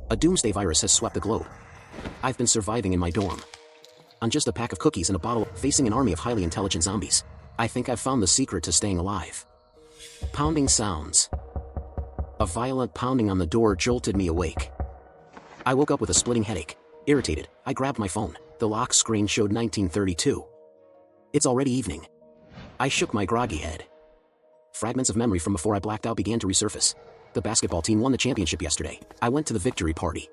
A doomsday virus has swept the globe. I've been surviving in my dorm on just a pack of cookies and a bottle, facing an army of highly intelligent zombies. I think I've found the secret to staying alive. Pounding sounds. A violent pounding on the door jolted me awake. I woke up with a splitting headache. Irritated, I grabbed my phone. The lock screen showed 1932. It's already evening. I shook my groggy head. Fragments of memory from before I blacked out began to resurface. The basketball team won the championship yesterday. I went to the victory party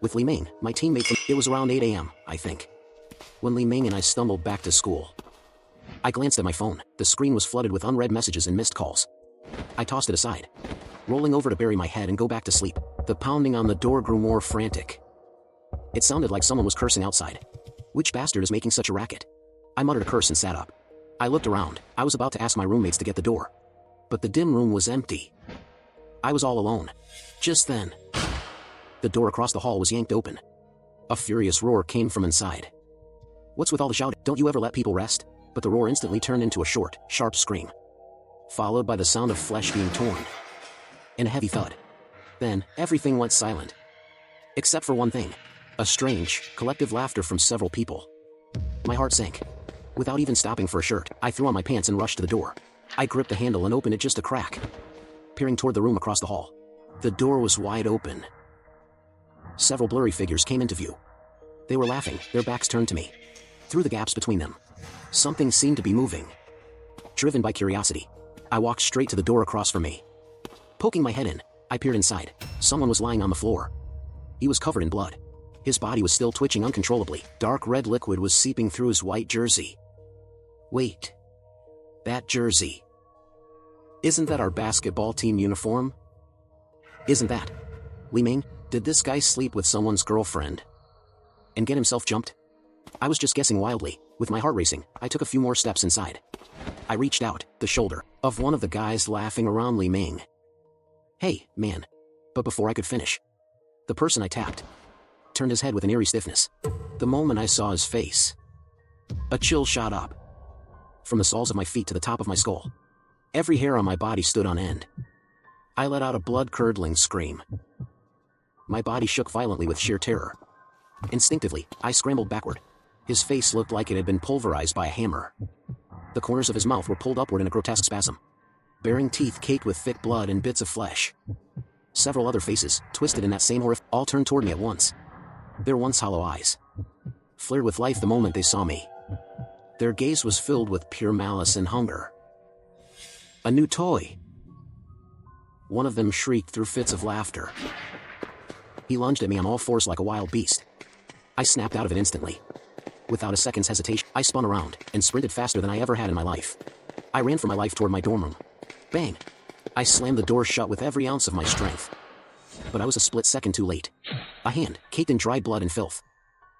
with Li Ming, my teammate. It was around 8 a.m., I think, when Li Ming and I stumbled back to school. I glanced at my phone. The screen was flooded with unread messages and missed calls. I tossed it aside, rolling over to bury my head and go back to sleep. The pounding on the door grew more frantic. It sounded like someone was cursing outside. Which bastard is making such a racket? I muttered a curse and sat up. I looked around. I was about to ask my roommates to get the door, but the dim room was empty. I was all alone. Just then, the door across the hall was yanked open. A furious roar came from inside. What's with all the shouting? Don't you ever let people rest? But the roar instantly turned into a short, sharp scream, followed by the sound of flesh being torn, and a heavy thud. Then, everything went silent. Except for one thing. A strange, collective laughter from several people. My heart sank. Without even stopping for a shirt, I threw on my pants and rushed to the door. I gripped the handle and opened it just a crack, peering toward the room across the hall. The door was wide open. Several blurry figures came into view. They were laughing, their backs turned to me. Through the gaps between them, something seemed to be moving. Driven by curiosity, I walked straight to the door across from me. Poking my head in, I peered inside. Someone was lying on the floor. He was covered in blood. His body was still twitching uncontrollably. Dark red liquid was seeping through his white jersey. Wait. That jersey. Isn't that our basketball team uniform? Isn't that Li Ming? Did this guy sleep with someone's girlfriend and get himself jumped? I was just guessing wildly. With my heart racing, I took a few more steps inside. I reached out, the shoulder of one of the guys laughing around Li Ming. Hey, man. But before I could finish, the person I tapped turned his head with an eerie stiffness. The moment I saw his face, a chill shot up from the soles of my feet to the top of my skull. Every hair on my body stood on end. I let out a blood-curdling scream. My body shook violently with sheer terror. Instinctively, I scrambled backward. His face looked like it had been pulverized by a hammer. The corners of his mouth were pulled upward in a grotesque spasm, bearing teeth caked with thick blood and bits of flesh. Several other faces, twisted in that same horror, all turned toward me at once. Their once hollow eyes flared with life the moment they saw me. Their gaze was filled with pure malice and hunger. A new toy. One of them shrieked through fits of laughter. He lunged at me on all fours like a wild beast. I snapped out of it instantly. Without a second's hesitation, I spun around and sprinted faster than I ever had in my life. I ran for my life toward my dorm room. Bang! I slammed the door shut with every ounce of my strength. But I was a split second too late. A hand, caked in dried blood and filth.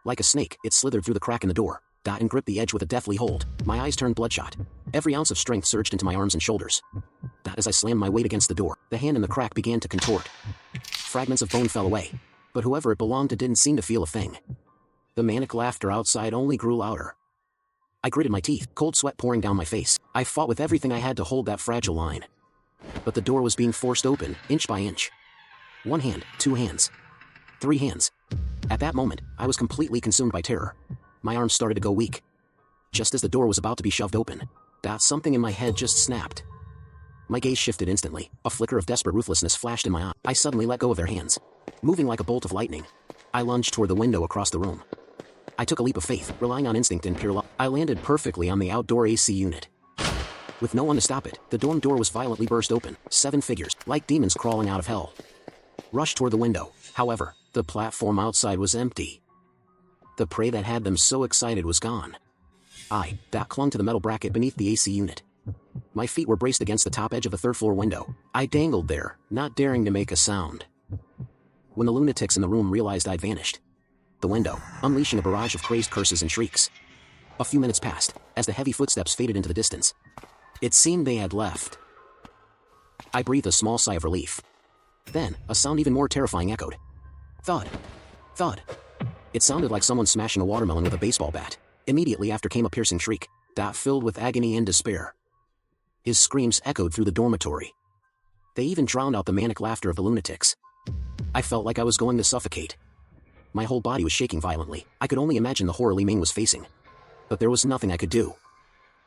Like a snake, it slithered through the crack in the door, and gripped the edge with a deathly hold. My eyes turned bloodshot. Every ounce of strength surged into my arms and shoulders. As I slammed my weight against the door, the hand in the crack began to contort. Fragments of bone fell away, but whoever it belonged to didn't seem to feel a thing. The manic laughter outside only grew louder. I gritted my teeth, cold sweat pouring down my face. I fought with everything I had to hold that fragile line. But the door was being forced open, inch by inch. One hand, two hands, three hands. At that moment, I was completely consumed by terror. My arms started to go weak. Just as the door was about to be shoved open, something in my head just snapped. My gaze shifted instantly. A flicker of desperate ruthlessness flashed in my eye. I suddenly let go of their hands. Moving like a bolt of lightning, I lunged toward the window across the room. I took a leap of faith, relying on instinct and pure luck. I landed perfectly on the outdoor AC unit. With no one to stop it, the dorm door was violently burst open. 7 figures, like demons crawling out of hell, rushed toward the window. However, the platform outside was empty. The prey that had them so excited was gone. I clung to the metal bracket beneath the AC unit. My feet were braced against the top edge of the third-floor window. I dangled there, not daring to make a sound. When the lunatics in the room realized I'd vanished, the window, unleashing a barrage of crazed curses and shrieks. A few minutes passed, as the heavy footsteps faded into the distance. It seemed they had left. I breathed a small sigh of relief. Then, a sound even more terrifying echoed. Thud. Thud. It sounded like someone smashing a watermelon with a baseball bat. Immediately after came a piercing shriek, filled with agony and despair. His screams echoed through the dormitory. They even drowned out the manic laughter of the lunatics. I felt like I was going to suffocate. My whole body was shaking violently. I could only imagine the horror Li Ming was facing. But there was nothing I could do.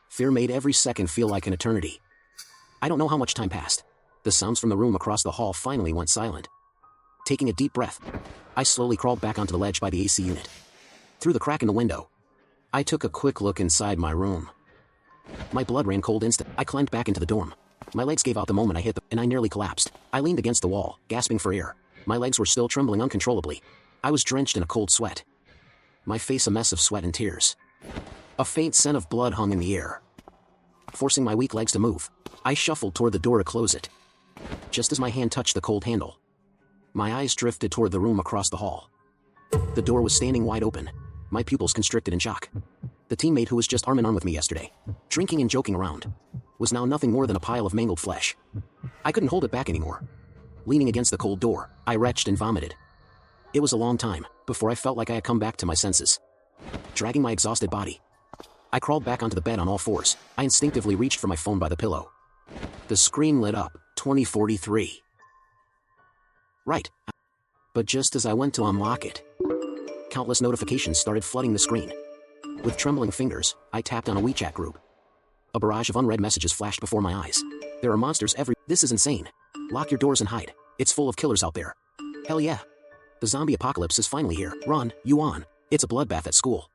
Fear made every second feel like an eternity. I don't know how much time passed. The sounds from the room across the hall finally went silent. Taking a deep breath, I slowly crawled back onto the ledge by the AC unit. Through the crack in the window, I took a quick look inside my room. My blood ran cold instantly. I climbed back into the dorm. My legs gave out the moment I hit them, and I nearly collapsed. I leaned against the wall, gasping for air. My legs were still trembling uncontrollably. I was drenched in a cold sweat. My face a mess of sweat and tears. A faint scent of blood hung in the air. Forcing my weak legs to move, I shuffled toward the door to close it. Just as my hand touched the cold handle, my eyes drifted toward the room across the hall. The door was standing wide open, my pupils constricted in shock. The teammate who was just arm in arm with me yesterday, drinking and joking around, was now nothing more than a pile of mangled flesh. I couldn't hold it back anymore. Leaning against the cold door, I retched and vomited. It was a long time before I felt like I had come back to my senses. Dragging my exhausted body, I crawled back onto the bed on all fours. I instinctively reached for my phone by the pillow. The screen lit up, 2043. Right. But just as I went to unlock it, countless notifications started flooding the screen. With trembling fingers, I tapped on a WeChat group. A barrage of unread messages flashed before my eyes. There are monsters This is insane. Lock your doors and hide. It's full of killers out there. Hell yeah. The zombie apocalypse is finally here. Run, Yuan. It's a bloodbath at school.